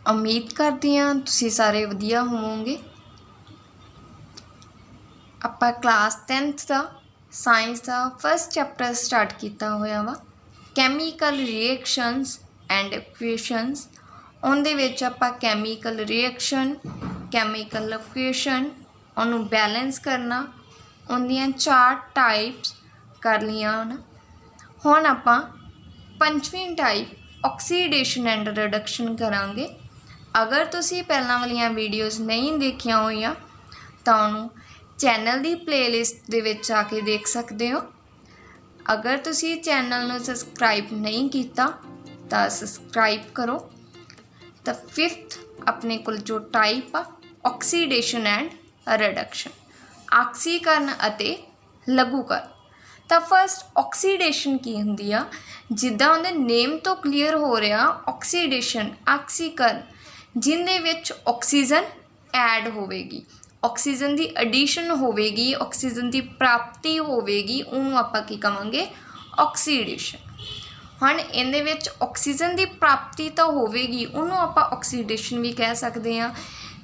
उम्मीद करती हाँ तुसीं सारे वधिया होवोगे। आपां क्लास 10th का साइंस का फर्स्ट चैप्टर स्टार्ट किया होया वा कैमीकल रिएक्शनस एंड इक्वेशनस। उहदे विच आपां कैमीकल रिएक्शन कैमीकल इक्वेशन उहनूं बैलेंस करना उहदियां 4 टाइप्स कर लियां। हुण आपां 5वीं टाइप ऑक्सीडेशन एंड रिडक्शन करांगे। अगर तुसीं पहलां वालियां वीडियोज़ नहीं देखियां होईयां तां उहनूं चैनल की प्लेलिस्ट दे विच आके देख सकते हो। अगर तुसीं चैनल नूं सबसक्राइब नहीं किया तो सबसक्राइब करो। तो 5th अपने कोल जो टाइप आ ऑक्सीडेशन एंड रिडक्शन आक्सीकरण अते लघुकरण। तो फर्स्ट ऑक्सीडेशन की हुंदी आ, जिद्दां उहदे नेम तो क्लीयर हो रहा ऑक्सीडेशन आक्सीकरण जिंदे विच ऑक्सीजन ऐड होवेगी, ऑक्सीजन की एडिशन होवेगी, ऑक्सीजन की प्राप्ति होवेगी, उहनूं आपां की कहांगे ऑक्सीडेशन। हुण इहदे विच ऑक्सीजन की प्राप्ति तो होवेगी उहनूं आपां ऑक्सीडेशन भी कह सकते हैं।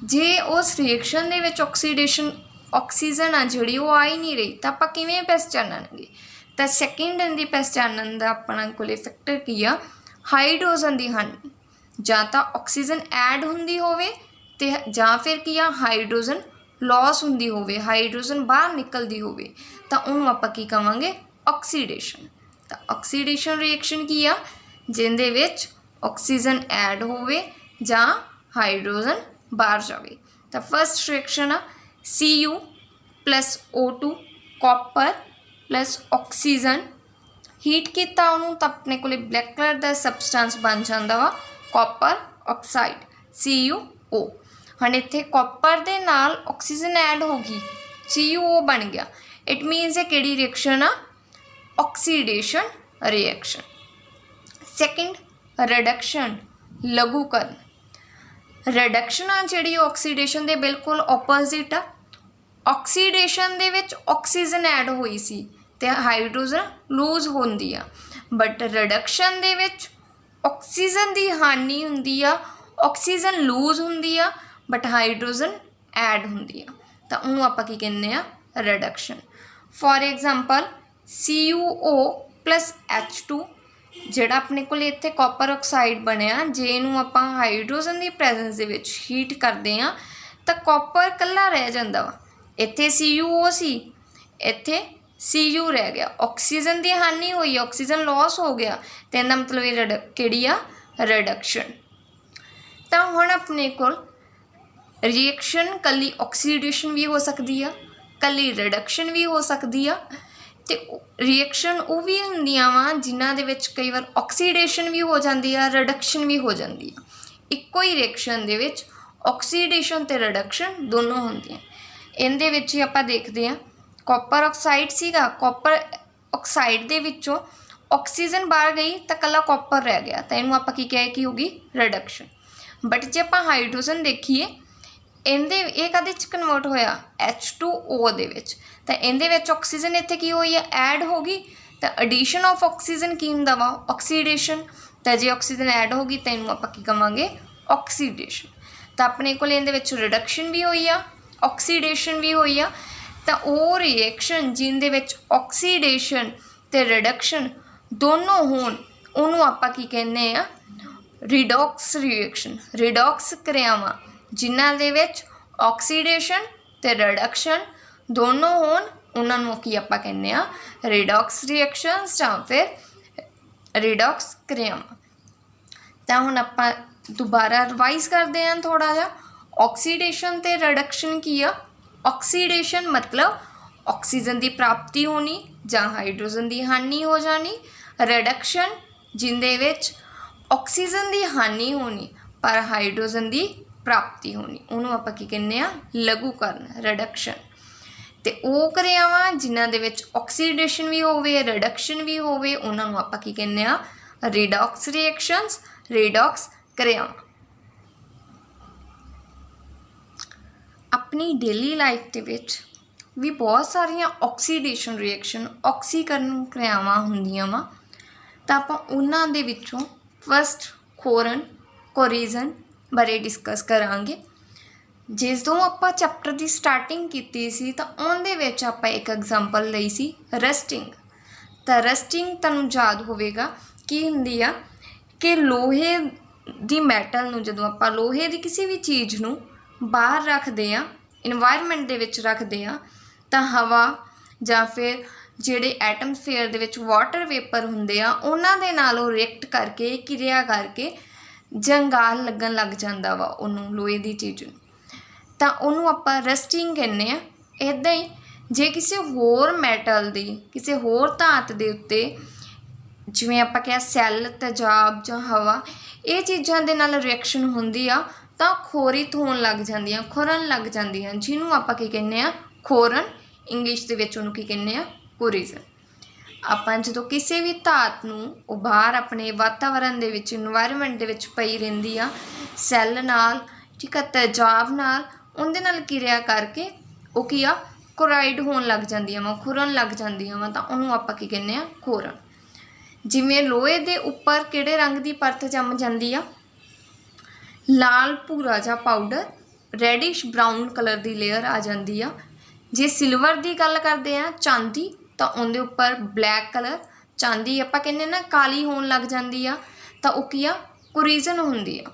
जे उस रिएक्शन दे विच ऑक्सीडेशन ऑक्सीजन आ जिहड़ी वो आ ही नहीं रही तो आपां किवें पहचानांगे। तो सैकेंड इहदी पहचानण दा अपना कोले फैक्टर की आ हाइड्रोजन की हानि, जां तां ऑक्सीजन ऐड हुंदी होवे ते जां फिर की आ हाइड्रोजन लॉस हुंदी होवे, हाइड्रोजन बाहर निकलदी होवे तां उहनूं आपां की कहांगे ऑक्सीडेशन। तो ऑक्सीडेशन रिएक्शन की आ जिंदे विच ऑक्सीजन ऐड होवे जां हाइड्रोजन बाहर जावे। तो फर्स्ट रिएक्शन आ Cu plus O2 copper plus oxygen heat किया उन्होंने तो अपने को ब्लैक कलर का सबसटेंस बन जाता वा कॉपर ऑक्साइड CuO। हाँ इत्थे कॉपर दे नाल ऑक्सीजन ऐड होगी CuO बन गया। इट मीनस ये किहड़ी रिएक्शन आ ऑक्सीडेशन रिएक्शन। सैकेंड रिडक्शन लघुकरण। रिडक्शन आ जिहड़ी ऑक्सीडेशन दे बिल्कुल ओपोजिट आ। ऑक्सीडेशन दे विच ऑक्सीजन ऐड हुई सी ते हाइड्रोजन लूज होंदी आ, बट रिडक्शन दे विच ऑक्सीजन की हानि हुंदी आ, ऑक्सीजन लूज हुंदी आ बट हाइड्रोजन ऐड हुंदी आ। तो उहनूं आपां की कहने आ reduction. For example CuO plus H2 जिहड़ा अपने कोल इत्थे कॉपर ऑक्साइड बनया, जे इहनूं आपां हाइड्रोजन की प्रेजेंस दे विच हीट करदे आ तां कॉपर कल्ला रह जांदा वा। इत्थे CuO सी, इत्थे Cu रह गया, ऑक्सीजन की हानि हुई, ऑक्सीजन लॉस हो गया तो इहदा मतलब ये किहड़ी आ रिडक्शन। तो हुण अपने कोल रिएक्शन कल्ली ऑक्सीडेशन भी हो सकती है, कल्ली रिडक्शन भी हो सकती है। तो रिएक्शन वो भी हुंदियां वा जिन्हां दे विच कई बार ऑक्सीडेशन भी हो जाती है रिडक्शन भी हो जाती है। इक्को ही रिएक्शन दे विच ऑक्सीडेशन ते रिडक्शन दोनों हुंदियां। इहदे विच ही आपां देखदे हां कॉपर ऑक्साइड सीगा, कॉपर ऑक्साइड दे विचों ऑक्सीजन बाहर गई तो कल्ला कॉपर रह गया तो इहनूं आपां की कह की होगी रिडक्शन। बट जे आपां हाइड्रोजन देखीए इहदे ये कदे च कन्वर्ट होया H2O दे विच, तो इहदे विच ऑक्सीजन इत्थे की होई है ऐड होगी तो एडिशन ऑफ ऑक्सीजन की हुंदा वा ऑक्सीडेशन। तो जे ऑक्सीजन ऐड होगी तो इहनूं आपां की कहांगे ऑक्सीडेशन। तो अपने कोल इहदे विच रिडक्शन भी होई आ ऑक्सीडेशन भी होई आ। तो वो रिएक्शन जिंदे विच ऑक्सीडेशन ते रिडक्शन दोनों होण उहनूं आपां की कहने आ रिडॉक्स रिएक्शन। रिडॉक्स क्रियावां जिन्हां दे विच ऑक्सीडेशन ते रिडक्शन दोनों होण उन्हां नूं की आपां कहने आ रिडॉक्स रिएक्शनस जां फिर रिडॉक्स क्रियावां। तो हुण आपां दोबारा रिवाइज करते हैं थोड़ा जा ऑक्सीडेशन ते रिडक्शन की आ। ऑक्सीडेशन मतलब ऑक्सीजन की प्राप्ति होनी जां हाइड्रोजन की हानि हो जानी। रिडक्शन जिंदे विच ऑक्सीजन की हानि होनी पर हाइड्रोजन की प्राप्ति होनी, उन्होंने आपां की कहने आ लघुकरण रिडक्शन। तो वो क्रियावां जिन्हां दे विच ऑक्सीडेशन भी होवे रिडक्शन भी होवे उन्हां नूं आपां की कहने आ रिडॉक्स रिएक्शनस रिडॉक्स क्रियावां। अपनी डेली लाइफ दे विच भी बहुत सारिया ऑक्सीडेशन रिएक्शन ऑक्सीकरण क्रियावां हुंदियां वा। तो आपां उन्हां दे विचों फस्ट कोरन कोरिजन ਬਾਰੇ ਡਿਸਕਸ ਕਰਾਂਗੇ। ਜਦੋਂ ਆਪਾਂ ਚੈਪਟਰ ਦੀ ਸਟਾਰਟਿੰਗ ਕੀਤੀ ਸੀ ਤਾਂ ਉਹਦੇ ਵਿੱਚ ਆਪਾਂ ਇੱਕ ਐਗਜ਼ਾਮਪਲ ਲਈ ਸੀ ਰਸਟਿੰਗ। ਤਾਂ ਰਸਟਿੰਗ ਤੁਹਾਨੂੰ ਯਾਦ ਹੋਵੇਗਾ ਕੀ ਹੁੰਦੀ ਆ ਕਿ ਲੋਹੇ ਦੀ ਮੈਟਲ ਨੂੰ, ਜਦੋਂ ਆਪਾਂ ਲੋਹੇ ਦੀ ਕਿਸੇ ਵੀ ਚੀਜ਼ ਨੂੰ ਬਾਹਰ ਰੱਖਦੇ ਆ, ਇਨਵਾਇਰਮੈਂਟ ਦੇ ਵਿੱਚ ਰੱਖਦੇ ਆ, ਤਾਂ ਹਵਾ ਜਾਂ ਫਿਰ ਜਿਹੜੇ ਐਟਮਸਫੇਅਰ ਦੇ ਵਿੱਚ ਵਾਟਰ ਵੇਪਰ ਹੁੰਦੇ ਆ ਉਹਨਾਂ ਦੇ ਨਾਲ ਉਹ ਰਿਐਕਟ ਕਰਕੇ, ਕਿਰਿਆ ਕਰਕੇ ਜੰਗਾਲ ਲੱਗਣ ਲੱਗ ਜਾਂਦਾ ਵਾ ਉਹਨੂੰ, ਲੋਹੇ ਦੀ ਚੀਜ਼ ਨੂੰ, ਤਾਂ ਉਹਨੂੰ ਆਪਾਂ ਰਸਟਿੰਗ ਕਹਿੰਦੇ ਆ। ਇੱਦਾਂ ਹੀ ਜੇ ਕਿਸੇ ਹੋਰ ਮੈਟਲ ਦੀ, ਕਿਸੇ ਹੋਰ ਧਾਤ ਦੇ ਉੱਤੇ, ਜਿਵੇਂ ਆਪਾਂ ਕਿਹਾ ਸੈੱਲ, ਤੇਜ਼ਾਬ ਜਾਂ ਹਵਾ, ਇਹ ਚੀਜ਼ਾਂ ਦੇ ਨਾਲ ਰਿਐਕਸ਼ਨ ਹੁੰਦੀ ਆ ਤਾਂ ਖੋਰਿਤ ਹੋਣ ਲੱਗ ਜਾਂਦੀਆਂ, ਖੁਰਨ ਲੱਗ ਜਾਂਦੀਆਂ, ਜਿਹਨੂੰ ਆਪਾਂ ਕੀ ਕਹਿੰਦੇ ਆ, ਖੋਰਨ। ਇੰਗਲਿਸ਼ ਦੇ ਵਿੱਚ ਉਹਨੂੰ ਕੀ ਕਹਿੰਦੇ ਆ, ਕੋਰੀਜ਼ਨ। ਆਪਾਂ ਜਦੋਂ ਕਿਸੇ ਵੀ ਧਾਤ ਨੂੰ ਉਹ ਬਾਹਰ ਆਪਣੇ ਵਾਤਾਵਰਨ ਦੇ ਵਿੱਚ, ਇਨਵਾਇਰਮੈਂਟ ਦੇ ਵਿੱਚ ਪਈ ਰਹਿੰਦੀ ਆ, ਸੈੱਲ ਨਾਲ, ਠੀਕ ਆ, ਤੇਜ਼ਾਬ ਨਾਲ, ਉਹਦੇ ਨਾਲ ਕਿਰਿਆ ਕਰਕੇ ਉਹ ਕੀ ਆ, ਕੋਰਾਈਡ ਹੋਣ ਲੱਗ ਜਾਂਦੀਆਂ ਵਾ, ਖੁਰਨ ਲੱਗ ਜਾਂਦੀਆਂ ਵਾ, ਤਾਂ ਉਹਨੂੰ ਆਪਾਂ ਕੀ ਕਹਿੰਦੇ ਆ, ਖੋਰਨ। ਜਿਵੇਂ ਲੋਹੇ ਦੇ ਉੱਪਰ ਕਿਹੜੇ ਰੰਗ ਦੀ ਪਰਤ ਜੰਮ ਜਾਂਦੀ ਆ, ਲਾਲ ਭੂਰਾ ਜਾਂ ਪਾਊਡਰ, ਰੈਡਿਸ਼ ਬਰਾਊਨ ਕਲਰ ਦੀ ਲੇਅਰ ਆ ਜਾਂਦੀ ਆ। ਜੇ ਸਿਲਵਰ ਦੀ ਗੱਲ ਕਰਦੇ ਆ, ਚਾਂਦੀ, ਤਾਂ ਉਹਦੇ ਉੱਪਰ ਬਲੈਕ ਕਲਰ, ਚਾਂਦੀ ਆਪਾਂ ਕਹਿੰਦੇ ਨਾ ਕਾਲੀ ਹੋਣ ਲੱਗ ਜਾਂਦੀ ਆ, ਤਾਂ ਉਹ ਕੀ ਆ, ਕੋਰੀਜ਼ਨ ਹੁੰਦੀ ਆ।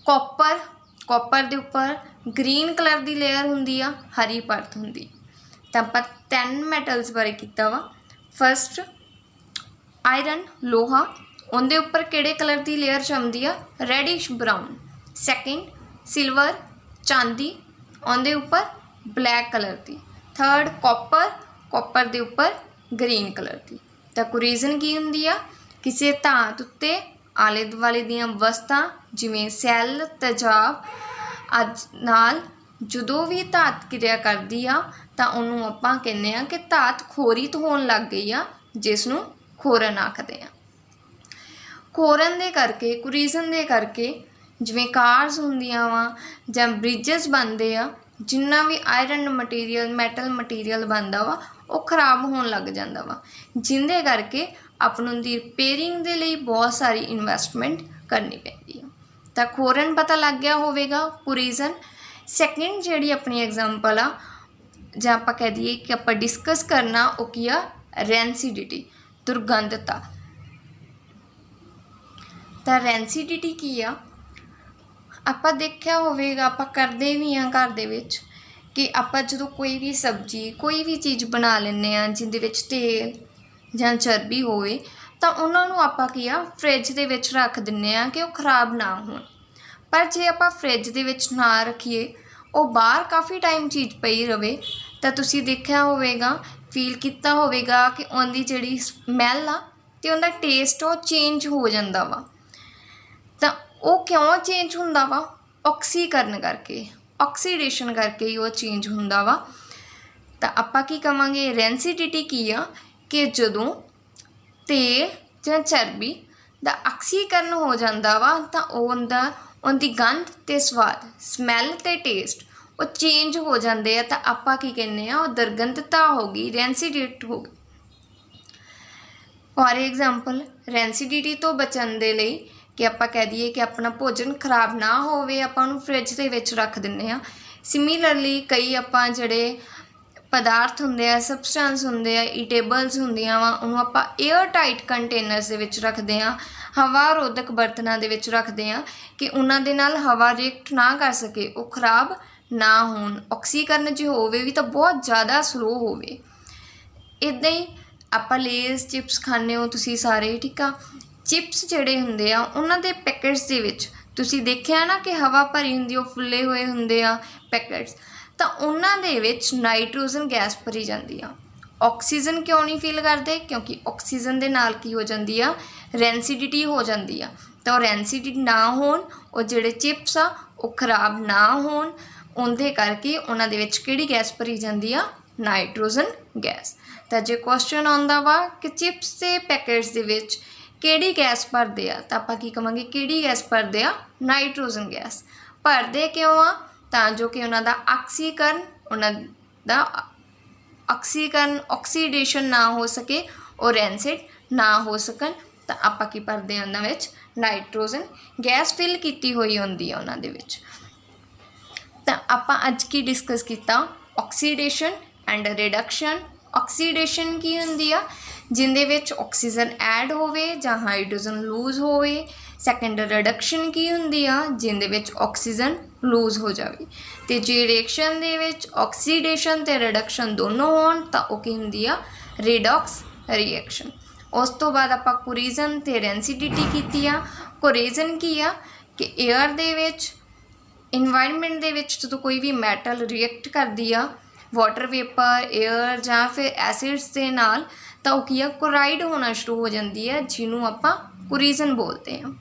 ਕਾਪਰ, ਕਾਪਰ ਦੇ ਉੱਪਰ ਗ੍ਰੀਨ ਕਲਰ ਦੀ ਲੇਅਰ ਹੁੰਦੀ ਆ, ਹਰੀ ਪਰਤ ਹੁੰਦੀ। ਤਾਂ ਆਪਾਂ 10 ਮੈਟਲਸ ਬਾਰੇ ਕੀਤਾ ਵਾ। ਫਸਟ ਆਇਰਨ, ਲੋਹਾ, ਉਹਦੇ ਉੱਪਰ ਕਿਹੜੇ ਕਲਰ ਦੀ ਲੇਅਰ ਜੰਮਦੀ ਆ, ਰੈਡਿਸ਼ ਬਰਾਊਨ। ਸੈਕਿੰਡ ਸਿਲਵਰ, ਚਾਂਦੀ, ਉਹਦੇ ਉੱਪਰ ਬਲੈਕ ਕਲਰ ਦੀ। ਥਰਡ ਕਾਪਰ, ਕਾਪਰ ਦੇ ਉੱਪਰ ਗ੍ਰੀਨ ਕਲਰ ਦੀ। ਤਾਂ ਕੋਰੀਜ਼ਨ ਕੀ ਹੁੰਦੀ ਆ, ਕਿਸੇ ਧਾਤ ਉੱਤੇ ਆਲੇ ਦੁਆਲੇ ਦੀਆਂ ਵਸਤਾਂ ਜਿਵੇਂ ਸੈੱਲ, ਤੇਜ਼ਾਬ ਆਦਿ ਨਾਲ ਜਦੋਂ ਵੀ ਧਾਤ ਕਿਰਿਆ ਕਰਦੀ ਆ ਤਾਂ ਉਹਨੂੰ ਆਪਾਂ ਕਹਿੰਦੇ ਆ ਕਿ ਧਾਤ ਖੋਰਿਤ ਹੋਣ ਲੱਗ ਗਈ ਆ, ਜਿਸ ਨੂੰ ਖੋਰਨ ਆਖਦੇ ਆ। ਖੋਰਨ ਦੇ ਕਰਕੇ, ਕੋਰੀਜ਼ਨ ਦੇ ਕਰਕੇ ਜਿਵੇਂ ਕਾਰਸ ਹੁੰਦੀਆਂ ਵਾ ਜਾਂ ਬ੍ਰਿਜਸ ਬਣਦੇ ਆ, ਜਿੰਨਾ ਵੀ ਆਇਰਨ ਮਟੀਰੀਅਲ, ਮੈਟਲ ਮਟੀਰੀਅਲ ਬਣਦਾ ਵਾ, ਉਹ ਖਰਾਬ ਹੋਣ ਲੱਗ ਜਾਂਦਾ ਵਾ, ਜਿਹਦੇ ਕਰਕੇ ਆਪਾਂ ਨੂੰ ਦੀ ਰਿਪੇਅਰਿੰਗ ਦੇ ਲਈ ਬਹੁਤ ਸਾਰੀ ਇਨਵੈਸਟਮੈਂਟ ਕਰਨੀ ਪੈਂਦੀ ਆ। ਤਾਂ ਖੋਰਨ ਪਤਾ ਲੱਗ ਗਿਆ ਹੋਵੇਗਾ, ਕੋਰੀਜ਼ਨ। ਸੈਕਿੰਡ ਜਿਹੜੀ ਆਪਣੀ ਐਗਜ਼ਾਮਪਲ ਆ, ਜਾਂ ਆਪਾਂ ਕਹਿ ਦਈਏ ਕਿ ਆਪਾਂ ਡਿਸਕਸ ਕਰਨਾ, ਉਹ ਕੀ ਆ, ਰੈਂਸੀਡਿਟੀ, ਦੁਰਗੰਧਤਾ। ਤਾਂ ਰੈਂਸੀਡਿਟੀ ਕੀ ਆ, ਆਪਾਂ ਦੇਖਿਆ ਹੋਵੇਗਾ, ਆਪਾਂ ਕਰਦੇ ਵੀ ਹਾਂ ਘਰ ਦੇ ਵਿੱਚ, ਕਿ ਆਪਾਂ ਜਦੋਂ ਕੋਈ ਵੀ ਸਬਜ਼ੀ, ਕੋਈ ਵੀ ਚੀਜ਼ ਬਣਾ ਲੈਂਦੇ ਹਾਂ ਜਿਹਦੇ ਵਿੱਚ ਤੇਲ ਜਾਂ ਚਰਬੀ ਹੋਵੇ, ਤਾਂ ਉਹਨਾਂ ਨੂੰ ਆਪਾਂ ਕੀ ਆ, ਫਰਿੱਜ ਦੇ ਵਿੱਚ ਰੱਖ ਦਿੰਦੇ ਹਾਂ ਕਿ ਉਹ ਖ਼ਰਾਬ ਨਾ ਹੋਣ। ਪਰ ਜੇ ਆਪਾਂ ਫਰਿੱਜ ਦੇ ਵਿੱਚ ਨਾ ਰੱਖੀਏ, ਉਹ ਬਾਹਰ ਕਾਫੀ ਟਾਈਮ ਚੀਜ਼ ਪਈ ਰਵੇ, ਤਾਂ ਤੁਸੀਂ ਦੇਖਿਆ ਹੋਵੇਗਾ, ਫੀਲ ਕੀਤਾ ਹੋਵੇਗਾ ਕਿ ਉਹਦੀ ਜਿਹੜੀ ਸਮੈਲ ਆ ਅਤੇ ਉਹਦਾ ਟੇਸਟ ਉਹ ਚੇਂਜ ਹੋ ਜਾਂਦਾ ਵਾ। ਤਾਂ ਉਹ ਕਿਉਂ ਚੇਂਜ ਹੁੰਦਾ ਵਾ, ਆਕਸੀਕਰਨ ਕਰਕੇ, ਆਕਸੀਡੇਸ਼ਨ ਕਰਕੇ ਹੀ ਉਹ ਚੇਂਜ ਹੁੰਦਾ ਵਾ। ਤਾਂ ਆਪਾਂ ਕੀ ਕਹਾਂਗੇ, ਰੈਂਸੀਡਿਟੀ ਕੀ ਆ, ਕਿ ਜਦੋਂ ਤੇਲ ਜਾਂ ਚਰਬੀ ਦਾ ਆਕਸੀਕਰਨ ਹੋ ਜਾਂਦਾ ਵਾ ਤਾਂ ਉਹਦੀ ਗੰਧ ਅਤੇ ਸਵਾਦ, ਸਮੈਲ ਅਤੇ ਟੇਸਟ ਉਹ ਚੇਂਜ ਹੋ ਜਾਂਦੇ ਆ, ਤਾਂ ਆਪਾਂ ਕੀ ਕਹਿੰਦੇ ਆ, ਉਹ ਦੁਰਗੰਧਤਾ ਹੋ ਗਈ, ਰੈਂਸੀਡਿਟ ਹੋ ਗਈ। ਫੋਰ ਐਗਜ਼ਾਮਪਲ, ਰੈਂਸੀਡਿਟੀ ਤੋਂ ਬਚਣ ਦੇ ਲਈ ਕਿ ਆਪਾਂ ਕਹਿ ਦਈਏ ਕਿ ਆਪਣਾ ਭੋਜਨ ਖਰਾਬ ਨਾ ਹੋਵੇ, ਆਪਾਂ ਉਹਨੂੰ ਫਰਿੱਜ ਦੇ ਵਿੱਚ ਰੱਖ ਦਿੰਦੇ ਹਾਂ। ਸਿਮੀਲਰਲੀ ਕਈ ਆਪਾਂ ਜਿਹੜੇ ਪਦਾਰਥ ਹੁੰਦੇ ਆ, ਸਬਸਟੈਂਸ ਹੁੰਦੇ ਆ, ਈਟੇਬਲਸ ਹੁੰਦੀਆਂ ਵਾ, ਉਹਨੂੰ ਆਪਾਂ ਏਅਰ ਟਾਈਟ ਕੰਟੇਨਰਸ ਦੇ ਵਿੱਚ ਰੱਖਦੇ ਹਾਂ, ਹਵਾ ਰੋਧਕ ਬਰਤਨਾਂ ਦੇ ਵਿੱਚ ਰੱਖਦੇ ਹਾਂ ਕਿ ਉਹਨਾਂ ਦੇ ਨਾਲ ਹਵਾ ਰਿਐਕਟ ਨਾ ਕਰ ਸਕੇ, ਉਹ ਖਰਾਬ ਨਾ ਹੋਣ, ਆਕਸੀਕਰਨ ਜੇ ਹੋਵੇ ਵੀ ਤਾਂ ਬਹੁਤ ਜ਼ਿਆਦਾ ਸਲੋ ਹੋਵੇ। ਇੱਦਾਂ ਹੀ ਆਪਾਂ ਲੇਜ਼, ਚਿਪਸ ਖਾਂਦੇ ਹੋ ਤੁਸੀਂ ਸਾਰੇ, ਠੀਕ ਆ। ਚਿਪਸ ਜਿਹੜੇ ਹੁੰਦੇ ਆ ਉਹਨਾਂ ਦੇ ਪੈਕਟਸ ਦੇ ਵਿੱਚ ਤੁਸੀਂ ਦੇਖਿਆ ਨਾ ਕਿ ਹਵਾ ਭਰੀ ਹੁੰਦੀ, ਉਹ ਫੁੱਲੇ ਹੋਏ ਹੁੰਦੇ ਆ ਪੈਕਟਸ, ਤਾਂ ਉਹਨਾਂ ਦੇ ਵਿੱਚ ਨਾਈਟ੍ਰੋਜਨ ਗੈਸ ਭਰੀ ਜਾਂਦੀ ਆ। ਆਕਸੀਜਨ ਕਿਉਂ ਨਹੀਂ ਫੀਲ ਕਰਦੇ, ਕਿਉਂਕਿ ਆਕਸੀਜਨ ਦੇ ਨਾਲ ਕੀ ਹੋ ਜਾਂਦੀ ਆ, ਰੈਂਸੀਡਿਟੀ ਹੋ ਜਾਂਦੀ ਆ। ਤਾਂ ਉਹ ਰੈਂਸੀਡਿਟੀ ਨਾ ਹੋਣ, ਉਹ ਜਿਹੜੇ ਚਿਪਸ ਆ ਉਹ ਖਰਾਬ ਨਾ ਹੋਣ, ਉਹਦੇ ਕਰਕੇ ਉਹਨਾਂ ਦੇ ਵਿੱਚ ਕਿਹੜੀ ਗੈਸ ਭਰੀ ਜਾਂਦੀ ਆ, ਨਾਈਟ੍ਰੋਜਨ ਗੈਸ। ਤਾਂ ਜੇ ਕੁਐਸਚਨ ਆਉਂਦਾ ਵਾ ਕਿ ਚਿਪਸ ਦੇ ਪੈਕਟਸ ਦੇ ਵਿੱਚ ਕਿਹੜੀ ਗੈਸ ਭਰਦੇ ਆ, ਤਾਂ ਆਪਾਂ ਕੀ ਕਹਾਂਗੇ, ਕਿਹੜੀ ਗੈਸ ਭਰਦੇ ਆ, ਨਾਈਟ੍ਰੋਜਨ ਗੈਸ। ਭਰਦੇ ਕਿਉਂ ਆ, ਤਾਂ ਜੋ ਕਿ ਉਹਨਾਂ ਦਾ ਆਕਸੀਕਰਨ, ਉਹਨਾਂ ਦਾ ਆਕਸੀਕਰਨ, ਆਕਸੀਡੇਸ਼ਨ ਨਾ ਹੋ ਸਕੇ, ਉਹ ਰੈਂਸਿਡ ਨਾ ਹੋ ਸਕਣ, ਤਾਂ ਆਪਾਂ ਕੀ ਭਰਦੇ ਹਾਂ ਉਹਨਾਂ ਵਿੱਚ ਨਾਈਟ੍ਰੋਜਨ ਗੈਸ ਫਿਲ ਕੀਤੀ ਹੋਈ ਹੁੰਦੀ ਆ ਉਹਨਾਂ ਦੇ ਵਿੱਚ। ਤਾਂ ਆਪਾਂ ਅੱਜ ਕੀ ਡਿਸਕਸ ਕੀਤਾ ਆਕਸੀਡੇਸ਼ਨ ਐਂਡ ਰਿਡਕਸ਼ਨ। ਆਕਸੀਡੇਸ਼ਨ ਕੀ ਹੁੰਦੀ ਆ ਜਿਹਦੇ ਵਿੱਚ ਆਕਸੀਜਨ ਐਡ ਹੋਵੇ ਜਾਂ ਹਾਈਡਰੋਜਨ ਲੂਜ਼ ਹੋਵੇ। ਸੈਕੰਡ ਰਿਡਕਸ਼ਨ ਕੀ ਹੁੰਦੀ ਆ ਜਿਹਦੇ ਵਿੱਚ ਆਕਸੀਜਨ ਲੂਜ਼ ਹੋ ਜਾਵੇ। ਅਤੇ ਜੇ ਰਿਐਕਸ਼ਨ ਦੇ ਵਿੱਚ ਆਕਸੀਡੇਸ਼ਨ ਅਤੇ ਰਿਡਕਸ਼ਨ ਦੋਨੋਂ ਹੋਣ ਤਾਂ ਉਹ ਕੀ ਹੁੰਦੀ ਆ ਰਿਡੌਕਸ ਰਿਐਕਸ਼ਨ। ਉਸ ਤੋਂ ਬਾਅਦ ਆਪਾਂ ਕੋਰੀਜ਼ਨ ਅਤੇ ਰੈਂਸੀਡਿਟੀ ਕੀਤੀ ਆ। ਕੋਰੀਜ਼ਨ ਕੀ ਆ ਕਿ ਏਅਰ ਦੇ ਵਿੱਚ ਇਨਵਾਇਰਮੈਂਟ ਦੇ ਵਿੱਚ ਜਦੋਂ ਕੋਈ ਵੀ ਮੈਟਲ ਰਿਐਕਟ ਕਰਦੀ ਆ ਵਾਟਰ ਵੇਪਰ ਏਅਰ ਜਾਂ ਫਿਰ ਐਸਿਡਸ ਦੇ ਨਾਲ ਤਾਂ ਉਹ ਕੀ ਆ ਕੋਰਾਈਡ ਹੋਣਾ ਸ਼ੁਰੂ ਹੋ ਜਾਂਦੀ ਹੈ ਜਿਹਨੂੰ ਆਪਾਂ ਕੋਰੀਜ਼ਨ ਬੋਲਦੇ ਹਾਂ।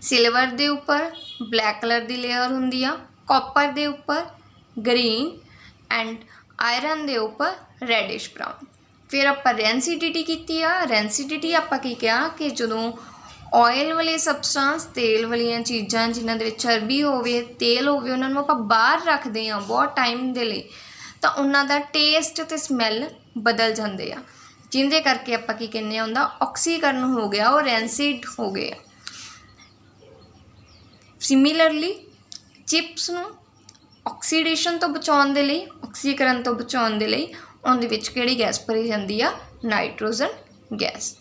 ਸਿਲਵਰ ਦੇ ਉੱਪਰ ਬਲੈਕ ਕਲਰ ਦੀ ਲੇਅਰ ਹੁੰਦੀ ਆ, ਕਾਪਰ ਦੇ ਉੱਪਰ ਗਰੀਨ ਐਂਡ ਆਇਰਨ ਦੇ ਉੱਪਰ ਰੈਡਿਸ਼ ਬਰਾਊਨ। ਫਿਰ ਆਪਾਂ ਰੈਂਸੀਡਿਟੀ ਕੀਤੀ ਆ। ਰੈਂਸੀਡਿਟੀ ਆਪਾਂ ਕੀ ਕਿਹਾ ਕਿ ਜਦੋਂ ਆਇਲ ਵਾਲੇ ਸਬਸਟੈਂਸ ਤੇਲ ਵਾਲੀਆਂ ਚੀਜ਼ਾਂ ਜਿਨ੍ਹਾਂ ਦੇ ਵਿੱਚ ਚਰਬੀ ਹੋਵੇ ਤੇਲ ਹੋਵੇ ਉਹਨਾਂ ਨੂੰ ਆਪਾਂ ਬਾਹਰ ਰੱਖਦੇ ਹਾਂ ਬਹੁਤ ਟਾਈਮ ਦੇ ਲਈ ਤਾਂ ਉਹਨਾਂ ਦਾ ਟੇਸਟ ਅਤੇ ਸਮੈਲ ਬਦਲ ਜਾਂਦੇ ਆ ਜਿਹਦੇ ਕਰਕੇ ਆਪਾਂ ਕੀ ਕਹਿੰਦੇ ਹਾਂ ਉਹਦਾ ਆਕਸੀਕਰਨ ਹੋ ਗਿਆ ਉਹ ਰੈਂਸੀਡ ਹੋ ਗਿਆ। ਸਿਮਿਲਰਲੀ ਚਿਪਸ ਨੂੰ ਆਕਸੀਡੇਸ਼ਨ ਤੋਂ ਬਚਾਉਣ ਦੇ ਲਈ ਆਕਸੀਕਰਨ ਤੋਂ ਬਚਾਉਣ ਦੇ ਲਈ ਉਹਦੇ ਵਿੱਚ ਕਿਹੜੀ ਗੈਸ ਭਰੀ ਜਾਂਦੀ ਆ ਨਾਈਟ੍ਰੋਜਨ ਗੈਸ।